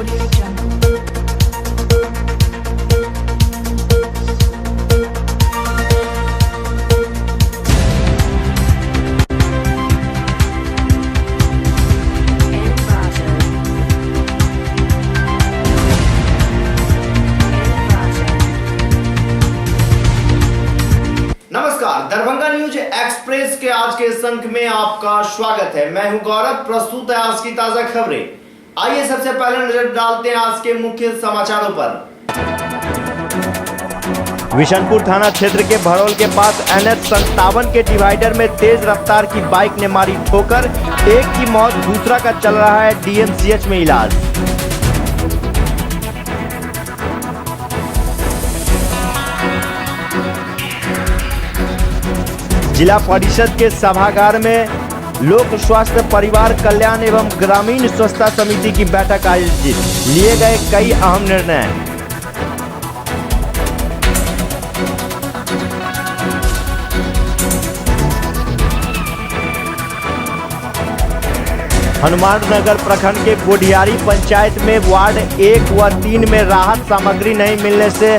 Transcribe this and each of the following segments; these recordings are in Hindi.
Audio Jungle. नमस्कार, दरभंगा न्यूज एक्सप्रेस के आज के इस अंक में आपका स्वागत है। मैं हूं गौरव, प्रस्तुत है आज की ताजा खबरें। आइए सबसे पहले नजर डालते हैं आज के मुख्य समाचारों पर। विशनपुर थाना क्षेत्र के भरौल के पास NH57 के डिवाइडर में तेज रफ्तार की बाइक ने मारी ठोकर, एक की मौत, दूसरा का चल रहा है DMCH में इलाज। जिला परिषद के सभागार में लोक स्वास्थ्य परिवार कल्याण एवं ग्रामीण स्वच्छता समिति की बैठक आयोजित, लिए गए कई अहम निर्णय। हनुमाननगर प्रखंड के गोढ़ियारी पंचायत में वार्ड 1 व 3 में राहत सामग्री नहीं मिलने से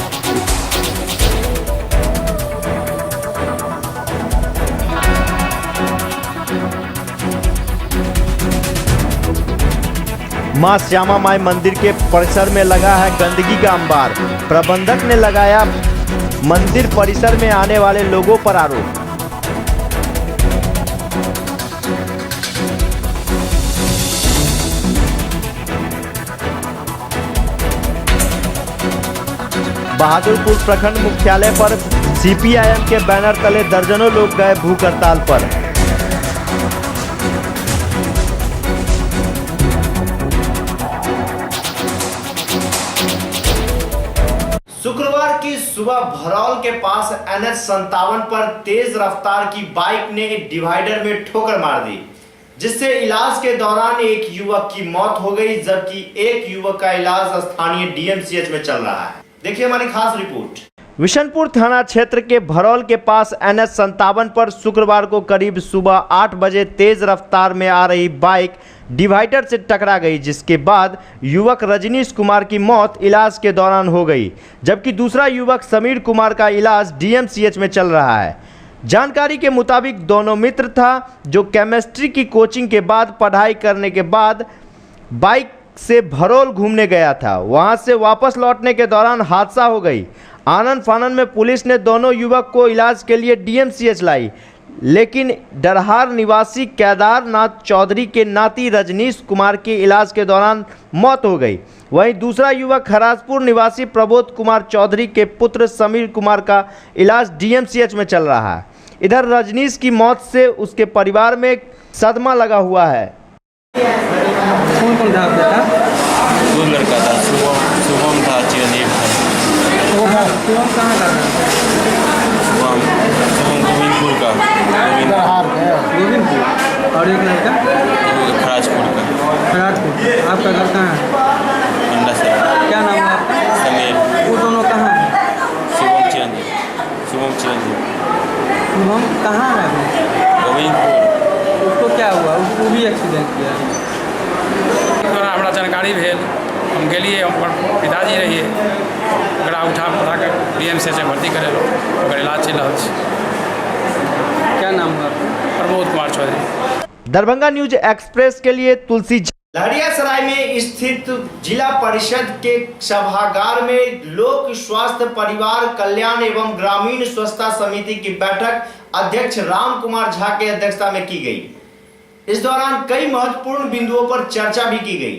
मां श्यामा माई मंदिर के परिसर में लगा है गंदगी का अंबार। प्रबंधक ने लगाया मंदिर परिसर में आने वाले लोगों पर आरोप। बहादुरपुर प्रखंड मुख्यालय पर CPIM के बैनर तले दर्जनों लोग गए भूख हड़ताल पर। शुक्रवार की सुबह भरौल के पास NH57 पर तेज रफ्तार की बाइक ने डिवाइडर में ठोकर मार दी, जिससे इलाज के दौरान एक युवक की मौत हो गई, जबकि एक युवक का इलाज स्थानीय DMCH में चल रहा है। देखिए हमारी खास रिपोर्ट। विशनपुर थाना क्षेत्र के भरौल के पास NH57 पर शुक्रवार को करीब सुबह 8 बजे तेज रफ्तार में आ रही बाइक डिवाइडर से टकरा गई, जिसके बाद युवक रजनीश कुमार की मौत इलाज के दौरान हो गई, जबकि दूसरा युवक समीर कुमार का इलाज DMCH में चल रहा है। जानकारी के मुताबिक दोनों मित्र था जो केमिस्ट्री की कोचिंग के बाद पढ़ाई करने के बाद बाइक से भरौल घूमने गया था। वहां से वापस लौटने के दौरान हादसा हो गई। आनन फानन में पुलिस ने दोनों युवक को इलाज के लिए DMCH लाई, लेकिन डरहार निवासी केदारनाथ चौधरी के नाती रजनीश कुमार की इलाज के दौरान मौत हो गई। वहीं दूसरा युवक हराजपुर निवासी प्रबोध कुमार चौधरी के पुत्र समीर कुमार का इलाज DMCH में चल रहा है। इधर रजनीश की मौत से उसके परिवार में सदमा लगा हुआ है। कौन कौन था बेटा? 2 लड़का था, शुभम था, चिरंजीव था। शुभम कहाँ का था? शुभम गोविंदपुर का, गोविंदपुर। और एक लड़का खराजपुर का। खराजपुर। आपका घर कहाँ है? अंडा सर। क्या नाम है आपका? समीर। वो दोनों कहाँ हैं? शुभम चिरंजीव। शुभम कहाँ है अभी? गोविंदपुर। उसको क्या हुआ? उसको भी एक्सीडेंट किया है। हमरा जानकारी भेल, हम गेलिए, हमर पिताजी रहिए, ओकरा उठा पठा के DMCH में भर्ती करेलहुँ, ओकर इलाज चलि रहल छै। क्या नाम है? प्रबोध कुमार चौधरी। दरभंगा न्यूज एक्सप्रेस के लिए तुलसी। लहरियासराय में स्थित जिला परिषद के सभागार में लोक स्वास्थ्य परिवार कल्याण एवं ग्रामीण स्वच्छता समिति की बैठक अध्यक्ष राम कुमार झा की अध्यक्षता में की गई। इस दौरान कई महत्वपूर्ण बिंदुओं पर चर्चा भी की गई।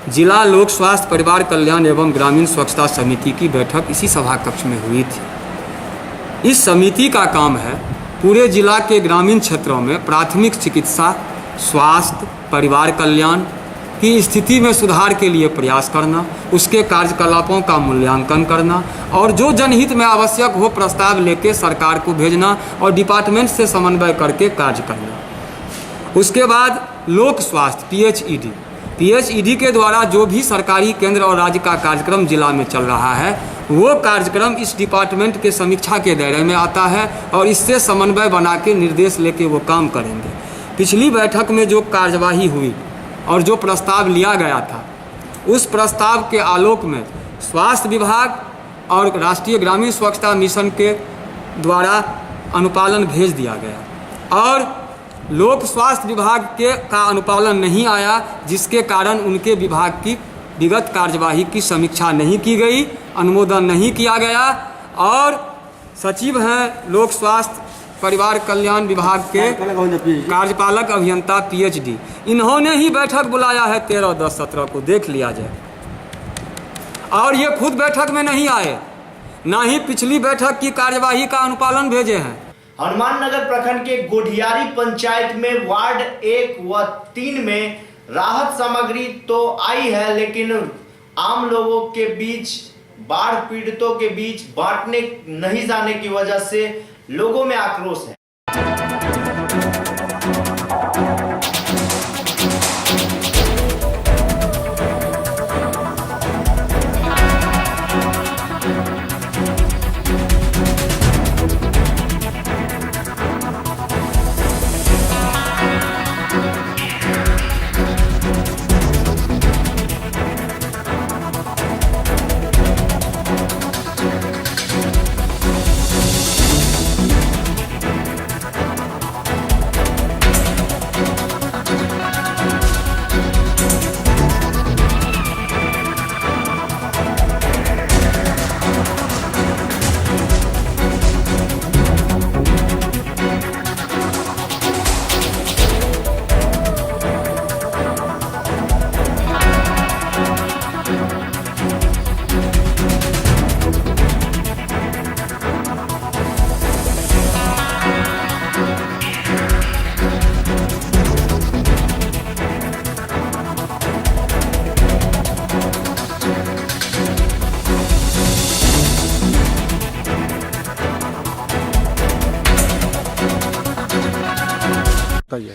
जिला लोक स्वास्थ्य परिवार कल्याण एवं ग्रामीण स्वच्छता समिति की बैठक इसी सभा कक्ष में हुई थी। इस समिति का काम है पूरे जिला के ग्रामीण क्षेत्रों में प्राथमिक चिकित्सा, स्वास्थ्य, परिवार कल्याण, की स्थिति में सुधार के लिए प्रयास करना, उसके कार्यकलापों का मूल्यांकन करना और जो जनहित में आवश्यक हो प्रस्ताव लेके सरकार को भेजना और डिपार्टमेंट से समन्वय करके कार्य करना। उसके बाद लोक स्वास्थ्य PHED के द्वारा जो भी सरकारी केंद्र और राज्य का कार्यक्रम जिला में चल रहा है वो कार्यक्रम इस डिपार्टमेंट के समीक्षा के दायरे में आता है और इससे समन्वय बना के निर्देश लेके वो काम करेंगे। पिछली बैठक में जो कार्यवाही हुई और जो प्रस्ताव लिया गया था उस प्रस्ताव के आलोक में स्वास्थ्य विभाग और राष्ट्रीय ग्रामीण स्वच्छता मिशन के द्वारा अनुपालन भेज दिया गया और लोक स्वास्थ्य विभाग का अनुपालन नहीं आया, जिसके कारण उनके विभाग की विगत कार्यवाही की समीक्षा नहीं की गई, अनुमोदन नहीं किया गया और सचिव हैं लोक स्वास्थ्य परिवार कल्याण विभाग के कार्यपालक अभियंता PHD, इन्होंने ही बैठक बुलाया है 13, 10, 17 को, देख लिया जाए। और ये खुद बैठक में नहीं आए, ना ही पिछली बैठक की कार्यवाही का अनुपालन भेजे हैं। हनुमान नगर प्रखंड के गोढ़ियारी पंचायत में वार्ड 1 व 3 में राहत सामग्री तो आई है, लेकिन आम लोगों के बीच, बाढ़ पीड़ितों के बीच बांटने नहीं जाने की वजह से लोगों में आक्रोश है।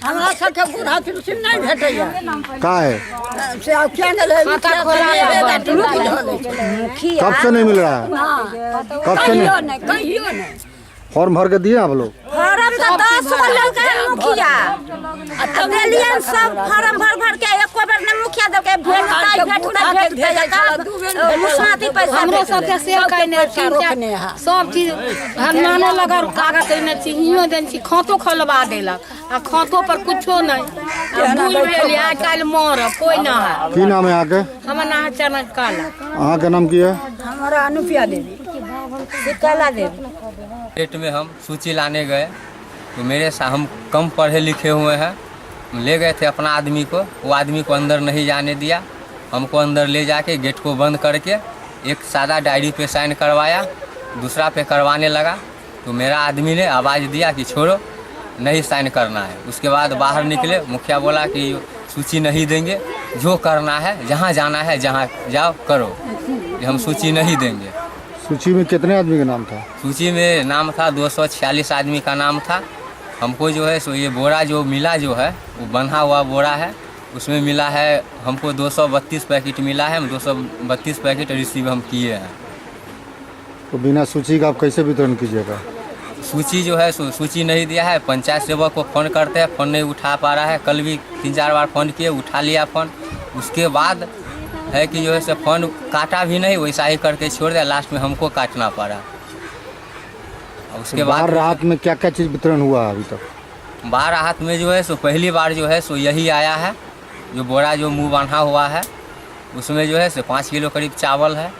हमरा सबके बूढ़ा पेंशन नहीं भेटैया। का है? से अब क्या खाता खोला कब से नहीं मिल रहा है? कब से नहीं? कहियो नहीं। फॉर्म भर के दिए आप लोग? फॉर्म तो 10 को लेके मुखिया दिलियन सब फॉर्म भर के एको बेर ने मुखिया दे के भेट देता मुसाती पैसा हमरो सबके सेव करने रोकने सब चीज हनुमानो लगा कागज देने चिन्हियो देन छी, खातो खोलवा देलक आ खातो पर कुछो नहीं। भूल गेली आज कल मोर कोई ना है। की नाम है आके? हमर नाम है चनक काला। अहाँ के नाम की है? हमारा अनुप्रिया देवी, काला देवी। डेट में हम सूची लाने गए तो हम कम पढ़े लिखे हुए हैं, ले गए थे अपना आदमी को, वो आदमी को अंदर नहीं जाने दिया। हमको अंदर ले जाके गेट को बंद करके एक सादा डायरी पे साइन करवाया, दूसरा पे करवाने लगा तो मेरा आदमी ने आवाज़ दिया कि छोड़ो नहीं साइन करना है। उसके बाद बाहर निकले, मुखिया बोला कि सूची नहीं देंगे, जो करना है जहाँ जाना है जहाँ जाओ करो, हम सूची नहीं देंगे। सूची में कितने आदमी का नाम था? सूची में नाम था 246 आदमी का नाम था। हमको जो है सो ये बोरा जो मिला जो है वो बंधा हुआ बोरा है, उसमें मिला है हमको 232 पैकेट मिला है। हम 232 पैकेट रिसीव हम किए हैं। तो बिना सूची का आप कैसे वितरण कीजिएगा? सूची जो है सूची नहीं दिया है, पंचायत सेवक को फ़ोन करते हैं, फ़ोन नहीं उठा पा रहा है। कल भी 3-4 बार फ़ोन किए, उठा लिया फ़ोन, उसके बाद है कि जो है से फ़ोन काटा भी नहीं, वैसा ही करके छोड़ दिया। लास्ट में हमको काटना पड़ा। उसके बाद राहत में क्या क्या चीज़ वितरण हुआ अभी तक? बाहर राहत में जो है सो पहली बार जो है सो यही आया है, जो बोरा जो मुंह बांधा हुआ है उसमें जो है सो 5 किलो करीब चावल है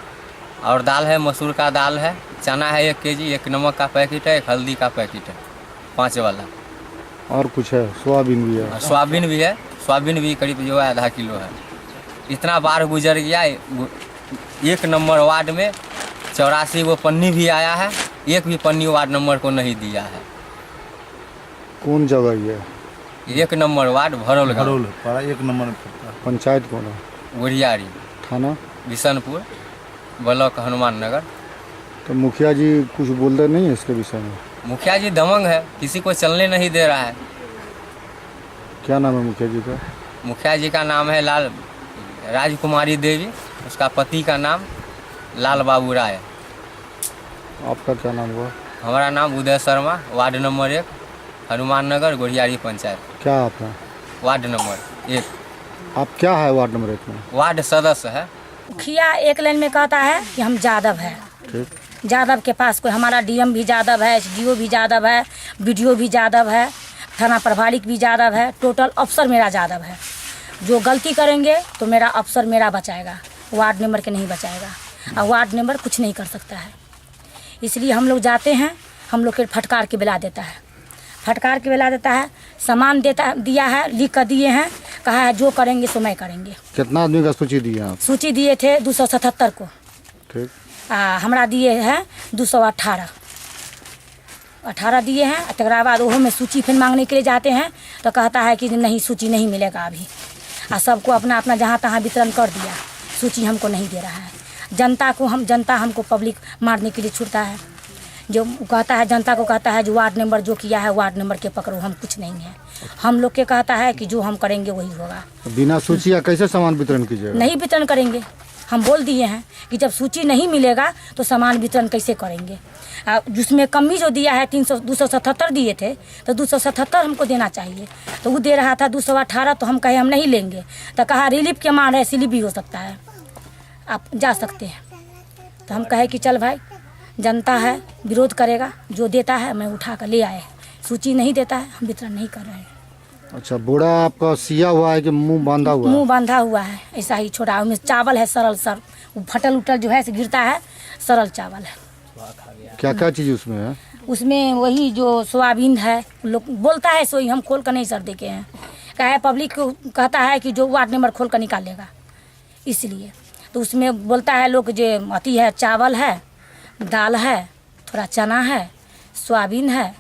और दाल है, मसूर का दाल है, चना है 1 केजी, 1 नमक का पैकेट है, 1 हल्दी का पैकेट है 5 वाला। और कुछ है? सोयाबीन भी है? सोयाबीन भी है, सोयाबीन भी करीब जो है आधा किलो है। इतना बार गुजर गया। 1 नंबर वार्ड में 84 वो पन्नी भी आया है, एक भी पन्नी वार्ड नंबर को नहीं दिया है। कौन जगह ये? 1 नंबर वार्ड भरोल। 1 नंबर पंचायत कौन है? गोरियारी, थाना? बिशनपुर, ब्लॉक हनुमान नगर। तो मुखिया जी कुछ बोलते नहीं है इसके विषय में? मुखिया जी दमंग है, किसी को चलने नहीं दे रहा है। क्या नाम है मुखिया जी का? मुखिया जी का नाम है राजकुमारी देवी, उसका पति का नाम लाल बाबू राय। आपका क्या नाम हुआ? हमारा नाम उदय शर्मा, वार्ड नंबर 1, हनुमान नगर, गोरियारी पंचायत। क्या आप हैं? Ward number 1। आप क्या है वार्ड नंबर 1 में? वार्ड सदस्य है। मुखिया एक लाइन में कहता है कि हम यादव है। ठीक। यादव के पास कोई, हमारा डीएम भी यादव है, एसडीओ भी यादव है, बीडीओ भी यादव है, थाना प्रभारी भी यादव है, टोटल अफसर मेरा यादव है। जो गलती करेंगे तो मेरा अफसर मेरा बचाएगा, वार्ड मेंबर के नहीं बचाएगा। और वार्ड मेंबर कुछ नहीं कर सकता है। इसलिए हम लोग जाते हैं, हम लोग के फटकार के बुला देता है, फटकार के बुला देता है, सामान दिया है, लिख कर दिए हैं, कहा है जो करेंगे सो मैं करेंगे। कितना आदमी का सूची दिए आप? सूची दिए थे 277 को। ठीक। हमरा दिए हैं 218 दिए हैं। तकरा बाद वो में सूची फिर मांगने के लिए जाते हैं तो कहता है कि नहीं सूची नहीं मिलेगा अभी। सबको अपना अपना जहाँ तहाँ वितरण कर दिया, सूची हमको नहीं दे रहा है। जनता हमको पब्लिक मारने के लिए छुड़ता है। जो कहता है जनता को कहता है जो वार्ड नंबर जो किया है वार्ड नंबर के पकड़ो, हम कुछ नहीं है। हम लोग के कहता है कि जो हम करेंगे वही होगा। बिना सूची या कैसे सामान वितरण कीजिएगा? नहीं वितरण करेंगे, हम बोल दिए हैं कि जब सूची नहीं मिलेगा तो सामान वितरण कैसे करेंगे। जिसमें कमी जो दिया है 277 दिए थे तो 277 हमको देना चाहिए, तो वो दे रहा था 218। तो हम कहे हम नहीं लेंगे, तो कहा रिलीफ के मान है, रिलीफ भी हो सकता है, आप जा सकते हैं। तो हम कहे कि चल भाई जनता है, विरोध करेगा, जो देता है मैं उठा कर ले आए। सूची नहीं देता है, हम वितरण नहीं कर रहे हैं। अच्छा, बोरा आपका सिया हुआ है कि मुंह बांधा हुआ है? मुंह बांधा हुआ है, ऐसा ही छोटा। उसमें चावल है सरल सर, वो फटल उटल जो है गिरता है, सरल चावल है। क्या क्या चीज़ उसमें है? उसमें वही जो सोयाबीन है, लोग बोलता है सोई, हम खोल कर नहीं सर देखे हैं। कहा है पब्लिक को कहता है कि जो वार्ड नंबर खोल कर निकालेगा, इसलिए तो उसमें बोलता है लोग जो अति है, चावल है, दाल है, थोड़ा चना है, सोयाबीन है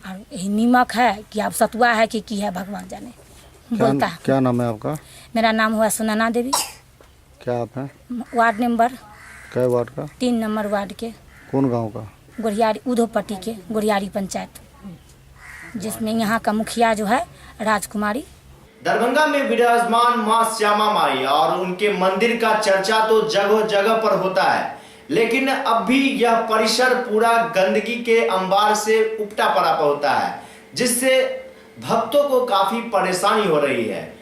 और यही नीमक है कि आप सतुआ है कि है भगवान जाने। बोलता है। क्या नाम है आपका? मेरा नाम हुआ सुनैना देवी। क्या आप हैं? वार्ड नंबर कै वार्ड का? 3 नंबर वार्ड के। कौन गांव का? गोरियारी, उधोपट्टी के गोरियारी पंचायत, जिसमें यहाँ का मुखिया जो है राजकुमारी। दरभंगा में विराजमान मां श्यामा माई और उनके मंदिर का चर्चा तो जगह जगह पर होता है, लेकिन अब भी यह परिसर पूरा गंदगी के अंबार से उपटा पड़ा होता है, जिससे भक्तों को काफी परेशानी हो रही है।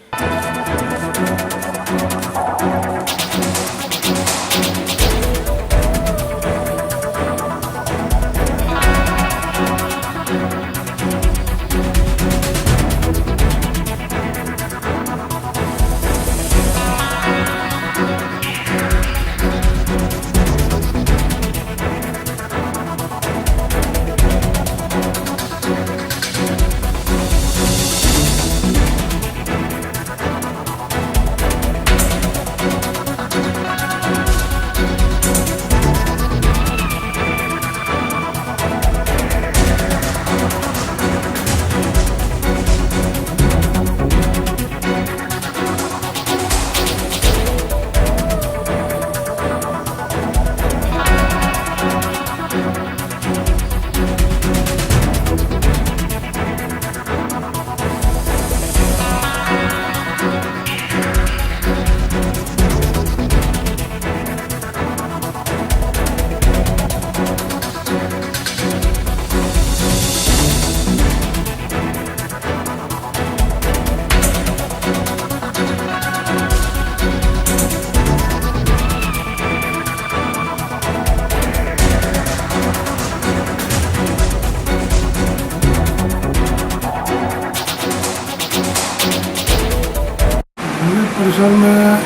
परिसर में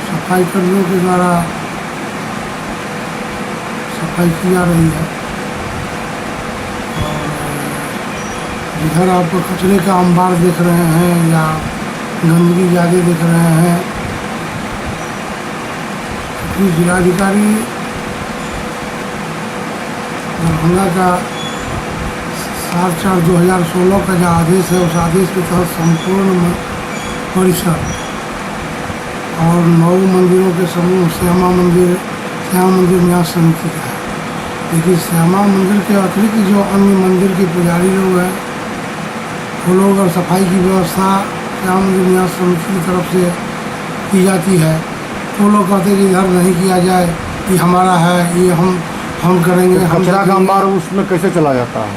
सफाई कर्मियों के द्वारा सफाई की जा रही है। और जिधर आप कचरे का अंबार देख रहे हैं या गंदगी ज़्यादा देख रहे हैं, क्योंकि जिलाधिकारी दरभंगा का 7/4/2016 का जो आदेश है, उस आदेश के तहत संपूर्ण परिसर और 9 मंदिरों के समूह श्यामा मंदिर न्यास समिति का है। लेकिन श्यामा मंदिर के अतिरिक्त जो अन्य मंदिर के पुजारी लोग हैं वो लोग और सफाई की व्यवस्था श्यामा मंदिर न्यास समिति की तरफ से की जाती है। वो लोग कहते हैं कि इधर नहीं किया जाए, ये हमारा है, ये हम करेंगे। कचरा का अंबार उसमें कैसे चला जाता है?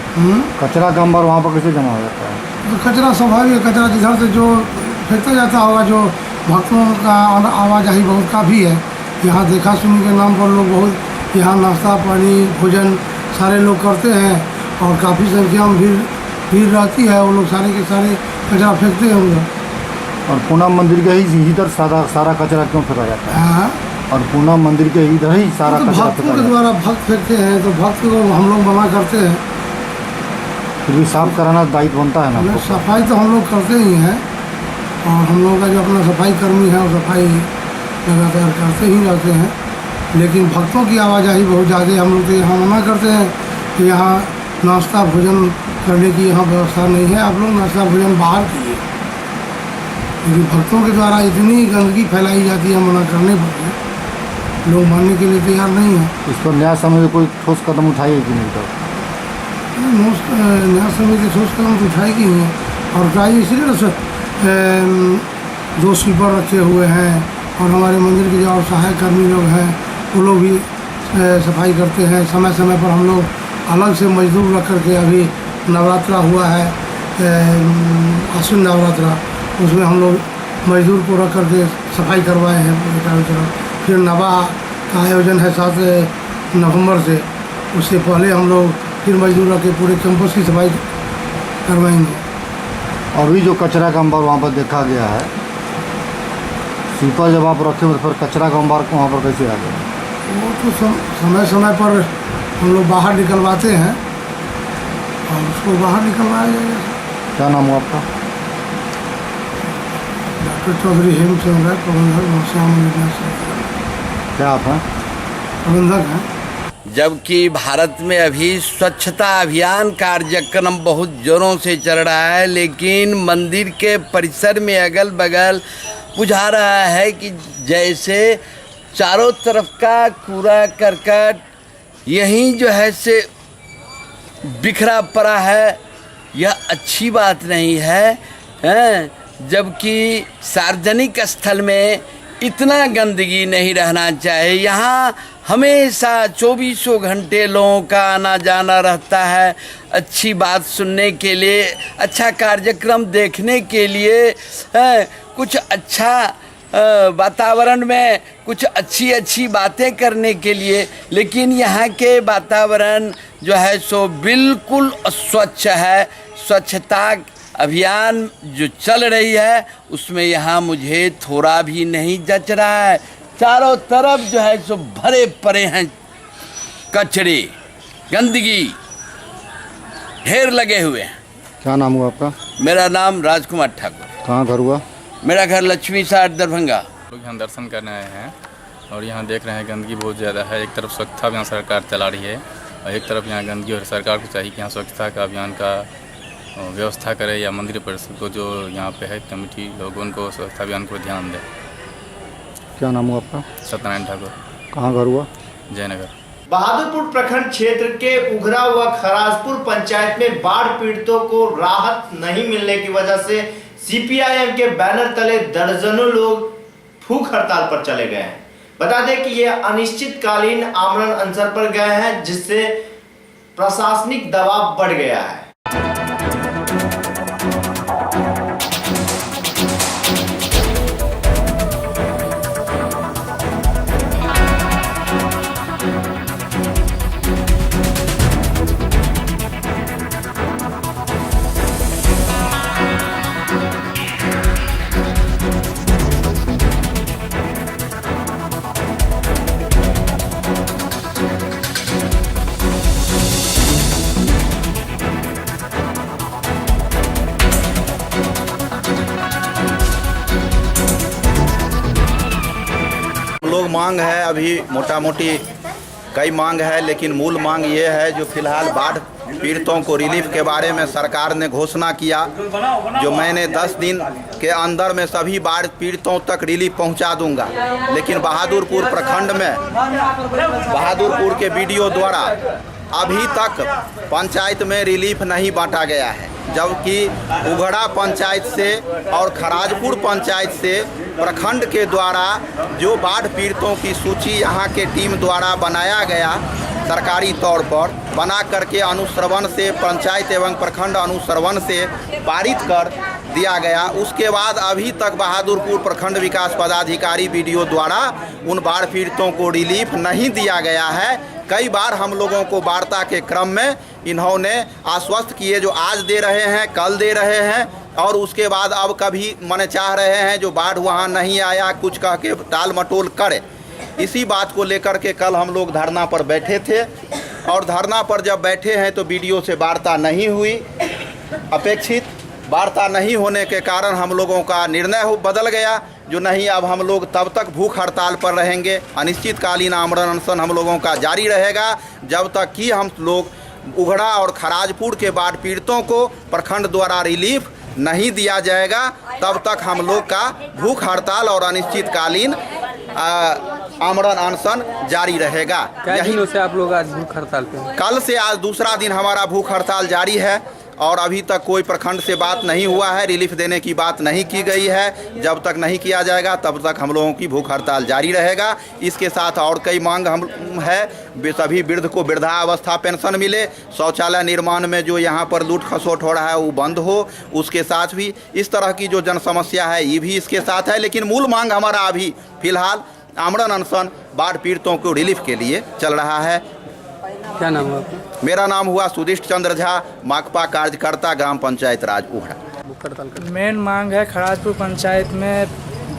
कचरा का अंबार वहाँ पर कैसे जमा हो जाता है? तो कचरा स्वाभाविक है, कचरा जिधर से जो फेंकता जाता होगा, जो भक्तों का आवाजाही बहुत काफ़ी है। यहाँ देखा सुनी के नाम पर लोग बहुत यहाँ नाश्ता पानी भोजन सारे लोग करते हैं और काफ़ी संख्या में भीड़ रहती है। वो लोग सारे के सारे कचरा फेंकते हैं उधर। और पूनम मंदिर के ही इधर सारा कचरा क्यों फेंका जाता है? हाँ, और पूनम मंदिर के इधर ही सारा तो कचरा भक्तों के द्वारा भक्त फेंकते हैं तो भक्त को हम लोग मना करते हैं। फिर भी साफ कराना दायित्व बनता है ना? सफाई तो हम लोग करते ही हैं और हम लोगों का जो अपना सफाई कर्मी है वो सफाई लगातार करते ही रहते हैं। लेकिन भक्तों की आवाजाही बहुत ज़्यादा, हम लोग तो यहाँ मना करते हैं कि यहाँ नाश्ता भोजन करने की यहाँ व्यवस्था नहीं है, आप लोग नाश्ता भोजन बाहर कीजिए। लेकिन भक्तों के द्वारा इतनी गंदगी फैलाई जाती है, मना करने पर लोग मानने के लिए तैयार नहीं है। इस पर न्याय समिति कोई ठोस कदम उठाई कि नहीं? न्याय समिति ठोस कदम तो उठाएगी ही है और उठाई इसीलिए 2 स्वीपर रखे हुए हैं और हमारे मंदिर के जो सहायक कर्मी लोग हैं वो लोग भी सफाई करते हैं। समय समय पर हम लोग अलग से मजदूर रख करके, अभी नवरात्रा हुआ है, आश्विन नवरात्रा, उसमें हम लोग मजदूर को रख करके सफाई करवाए हैं पूरे चारों तरफ। फिर नवा का आयोजन है 7 नवंबर से, उससे पहले हम लोग फिर मजदूर रख के पूरे कैंपस की सफाई करवाएंगे। और भी जो कचरा का अंबार वहाँ पर देखा गया है, स्वीपर जब आप रखे हो तो फिर कचरा का अंबार वहाँ पर कैसे आ गया? वो तो समय समय पर हम लोग बाहर निकलवाते हैं और उसको बाहर निकलवाया जाएगा। क्या नाम हुआ आपका? डॉक्टर चौधरी हेमचंद्र है, प्रबंधक श्यामा मंदिर न्यास समिति। क्या आप हैं? प्रबंधक हैं। जबकि भारत में अभी स्वच्छता अभियान कार्यक्रम बहुत जोरों से चल रहा है, लेकिन मंदिर के परिसर में अगल बगल बुझा रहा है कि जैसे चारों तरफ का कूड़ा करकट यहीं जो है से बिखरा पड़ा है। यह अच्छी बात नहीं है, जबकि सार्वजनिक स्थल में इतना गंदगी नहीं रहना चाहिए। यहाँ हमेशा 24 घंटे लोगों का आना जाना रहता है, अच्छी बात सुनने के लिए, अच्छा कार्यक्रम देखने के लिए, कुछ अच्छा वातावरण में कुछ अच्छी बातें करने के लिए। लेकिन यहाँ के वातावरण जो है सो बिल्कुल स्वच्छ है। स्वच्छता अभियान जो चल रही है उसमें यहाँ मुझे थोड़ा भी नहीं जच रहा है। चारों तरफ जो है सो भरे पड़े हैं कचरे, गंदगी ढेर लगे हुए हैं। क्या नाम हुआ आपका? मेरा नाम राजकुमार ठाकुर। कहाँ घर हुआ? मेरा घर लक्ष्मी साट दरभंगा। लोग यहाँ दर्शन करने आए हैं और यहाँ देख रहे हैं गंदगी बहुत ज़्यादा है। एक तरफ स्वच्छता अभियान सरकार चला रही है और एक तरफ यहाँ गंदगी, और सरकार को चाहिए कि यहाँ स्वच्छता का अभियान का व्यवस्था करे या मंदिर परिषद को जो यहाँ पे है कमेटी लोग उनको स्वच्छता अभियान को ध्यान दें। क्या नाम हुआ आपका? सत्यनारायण ठाकुर। कहाँ घर हुआ? जयनगर। बहादुरपुर प्रखंड क्षेत्र के उघरा व खराजपुर पंचायत में बाढ़ पीड़ितों को राहत नहीं मिलने की वजह से सीपीआईएम के बैनर तले दर्जनों लोग भूख हड़ताल पर चले गए हैं। बता दें कि ये अनिश्चितकालीन आमरण अनशन पर गए हैं, जिससे प्रशासनिक दबाव बढ़ गया है। मांग है अभी मोटा मोटी कई मांग है, लेकिन मूल मांग ये है जो फिलहाल पीड़ितों को रिलीफ के बारे में सरकार ने घोषणा किया, जो मैंने 10 दिन के अंदर में सभी बाढ़ पीड़ितों तक रिलीफ पहुंचा दूंगा। लेकिन बहादुरपुर प्रखंड में बहादुरपुर के बीडीओ द्वारा अभी तक पंचायत में रिलीफ नहीं बांटा गया है, जबकि उघड़ा पंचायत से और खराजपुर पंचायत से प्रखंड के द्वारा जो बाढ़ पीड़ितों की सूची यहाँ के टीम द्वारा बनाया गया, सरकारी तौर पर बना करके अनुश्रवण से पंचायत एवं प्रखंड अनुश्रवण से पारित कर दिया गया। उसके बाद अभी तक बहादुरपुर प्रखंड विकास पदाधिकारी बीडीओ द्वारा उन बाढ़ पीड़ितों को रिलीफ नहीं दिया गया है। कई बार हम लोगों को वार्ता के क्रम में इन्होंने आश्वस्त किए, जो आज दे रहे हैं, कल दे रहे हैं, और उसके बाद अब कभी मन चाह रहे हैं जो बाढ़ वहाँ नहीं आया कुछ कह के टाल मटोल करे। इसी बात को लेकर के कल हम लोग धरना पर बैठे थे, और धरना पर जब बैठे हैं तो बीडीओ से वार्ता नहीं हुई। अपेक्षित वार्ता नहीं होने के कारण हम लोगों का निर्णय बदल गया, जो नहीं अब हम लोग तब तक भूख हड़ताल पर रहेंगे। अनिश्चितकालीन आमरण अनशन हम लोगों का जारी रहेगा जब तक कि हम लोग उघड़ा और खराजपुर के बाढ़ पीड़ितों को प्रखंड द्वारा रिलीफ नहीं दिया जाएगा, तब तक हम लोग का भूख हड़ताल और अनिश्चितकालीन आमरण अनशन जारी रहेगा। दिनों से आप लोग आज भूख हड़ताल पे? कल से आज दूसरा दिन हमारा भूख हड़ताल जारी है, और अभी तक कोई प्रखंड से बात नहीं हुआ है, रिलीफ देने की बात नहीं की गई है। जब तक नहीं किया जाएगा तब तक हम लोगों की भूख हड़ताल जारी रहेगा। इसके साथ और कई मांग हम है, सभी वृद्ध को वृद्धावस्था पेंशन मिले, शौचालय निर्माण में जो यहाँ पर लूट खसोट हो रहा है वो बंद हो, उसके साथ भी इस तरह की जो जन समस्या है ये भी इसके साथ है। लेकिन मूल मांग हमारा अभी फिलहाल आमरण अनशन बाढ़ पीड़ितों को रिलीफ के लिए चल रहा है। क्या नाम हुआ? मेरा नाम हुआ सुदिष्ट चंद्र झा, माकपा कार्यकर्ता, ग्राम पंचायत राज उघड़ा। मेन मांग है, खराजपुर पंचायत में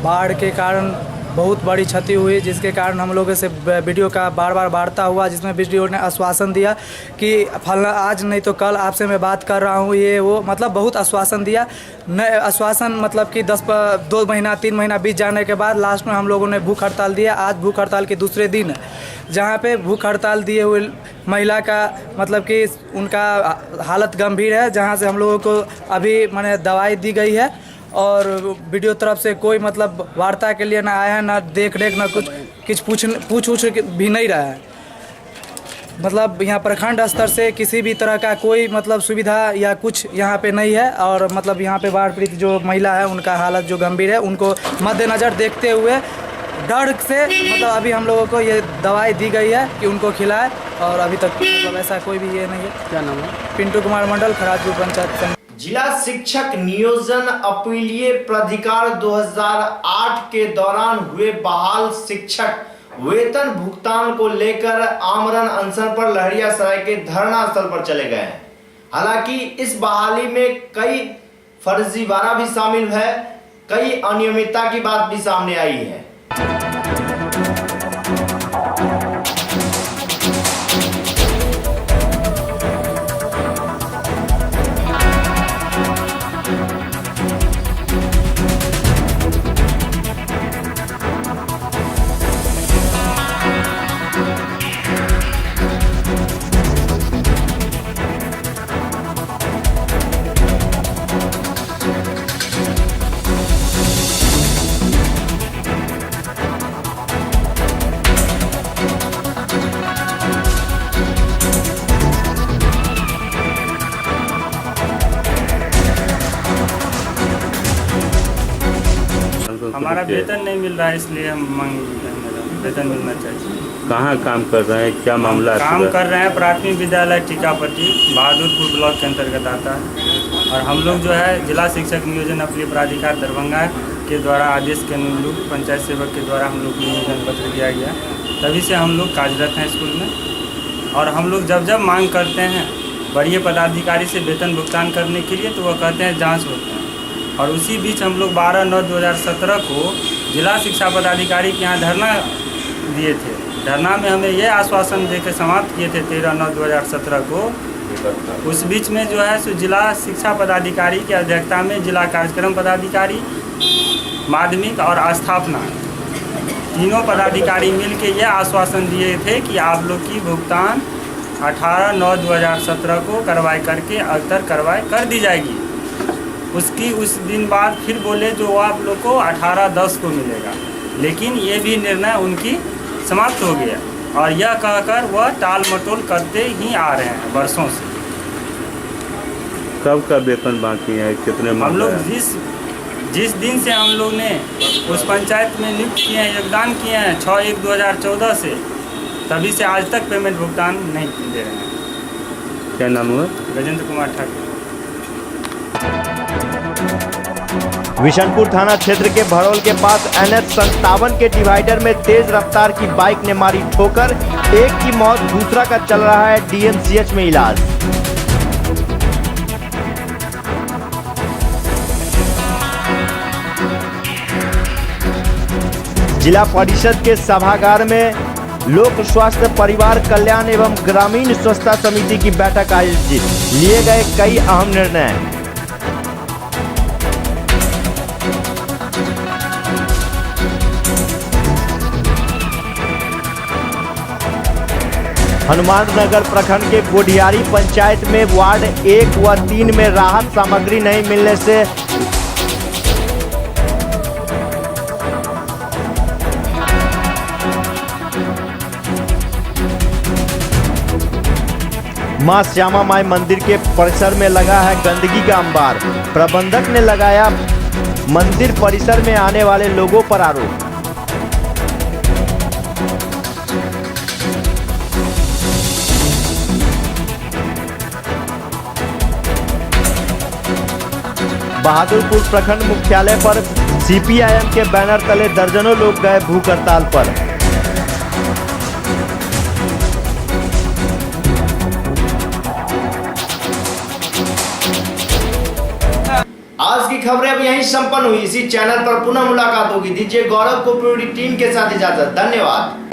बाढ़ के कारण बहुत बड़ी क्षति हुई, जिसके कारण हम लोगों से वीडियो का बार बार वार्ता हुआ, जिसमें वीडियो ने आश्वासन दिया कि फलना आज नहीं तो कल आपसे मैं बात कर रहा हूँ, ये वो मतलब बहुत आश्वासन दिया। न आश्वासन मतलब कि 2 महीना 3 महीना बीत जाने के बाद लास्ट में हम लोगों ने भूख हड़ताल दिया। आज भूख हड़ताल के दूसरे दिन जहाँ पे भूख हड़ताल दिए हुए महिला का मतलब कि उनका हालत गंभीर है, जहाँ से हम लोगों को अभी माने दवाई दी गई है, और वीडियो तरफ से कोई मतलब वार्ता के लिए ना आया है, ना देख रेख, ना कुछ पूछ भी नहीं रहा है। मतलब यहाँ प्रखंड स्तर से किसी भी तरह का कोई मतलब सुविधा या कुछ यहाँ पे नहीं है, और मतलब यहाँ पे बाढ़ पीड़ित जो महिला है उनका हालत जो गंभीर है, उनको मद्देनज़र देखते हुए डर से मतलब अभी हम लोगों को ये दवाई दी गई है कि उनको खिलाए, और अभी तक मतलब ऐसा कोई भी ये नहीं है। क्या नाम है? पिंटू कुमार मंडल, खराजपुर पंचायत। जिला शिक्षक नियोजन अपीलीय प्राधिकार 2008 के दौरान हुए बहाल शिक्षक वेतन भुगतान को लेकर आमरण अनशन पर लहरियासराय के धरना स्थल पर चले गए हैं। हालांकि इस बहाली में कई फर्जीवाड़ा भी शामिल है, कई अनियमितता की बात भी सामने आई है। हमारा वेतन नहीं मिल रहा है, इसलिए हम मांग मेरा वेतन मिलना चाहिए। कहाँ काम कर रहे हैं, क्या मामला? काम कर रहे हैं प्राथमिक विद्यालय टीकापट्टी, बहादुरपुर ब्लॉक के अंतर्गत आता है, और हम लोग जो है जिला शिक्षक नियोजन अपीलीय प्राधिकार दरभंगा के द्वारा आदेश के अनुरूप पंचायत सेवक के द्वारा हम लोग को नियोजन पत्र दिया गया, तभी से हम लोग कार्यरत हैं स्कूल में। और हम लोग जब जब मांग करते हैं वरीय पदाधिकारी से वेतन भुगतान करने के लिए, तो वह कहते हैं जाँच होते हैं। और उसी बीच हम लोग 12/9/2017 को जिला शिक्षा पदाधिकारी के यहाँ धरना दिए थे। धरना में हमें यह आश्वासन देकर समाप्त किए थे 13/9/2017 को। उस बीच में जो है सो जिला शिक्षा पदाधिकारी की अध्यक्षता में जिला कार्यक्रम पदाधिकारी, माध्यमिक और स्थापना तीनों पदाधिकारी मिलकर यह आश्वासन दिए थे कि आप लोग की भुगतान 18/9/2017 को कार्रवाई करके अगर कार्रवाई कर दी जाएगी। उसकी उस दिन बाद फिर बोले जो आप लोग को 18/10 को मिलेगा, लेकिन ये भी निर्णय उनकी समाप्त हो गया और यह कहकर वह टाल मटोल करते ही आ रहे हैं वर्षों से। कब का वेतन बाकी है, कितने हम लोग जिस दिन से हम लोग ने उस पंचायत में नियुक्त किए हैं, योगदान किए हैं 6/1/2014 से, तभी से आज तक पेमेंट भुगतान नहीं दे रहे हैं। क्या नाम हुआ? गजेंद्र कुमार ठाकुर। विशनपुर थाना क्षेत्र के भड़ोल के पास NH 57 के डिवाइडर में तेज रफ्तार की बाइक ने मारी ठोकर, एक की मौत, दूसरा का चल रहा है DMCH में इलाज। जिला परिषद के सभागार में लोक स्वास्थ्य परिवार कल्याण एवं ग्रामीण स्वच्छता समिति की बैठक आयोजित, लिए गए कई अहम निर्णय। हनुमाननगर प्रखंड के गोडियारी पंचायत में वार्ड 1 व 3 में राहत सामग्री नहीं मिलने से मां श्यामा माई मंदिर के परिसर में लगा है गंदगी का अंबार। प्रबंधक ने लगाया मंदिर परिसर में आने वाले लोगों पर आरोप। बहादुरपुर प्रखंड मुख्यालय पर CPIM के बैनर तले दर्जनों लोग गए भूख हड़ताल पर। आज की खबरें अब यहीं संपन्न हुई। इसी चैनल पर पुनः मुलाकात होगी। दीजिए गौरव को पूरी टीम के साथ इजाजत। धन्यवाद।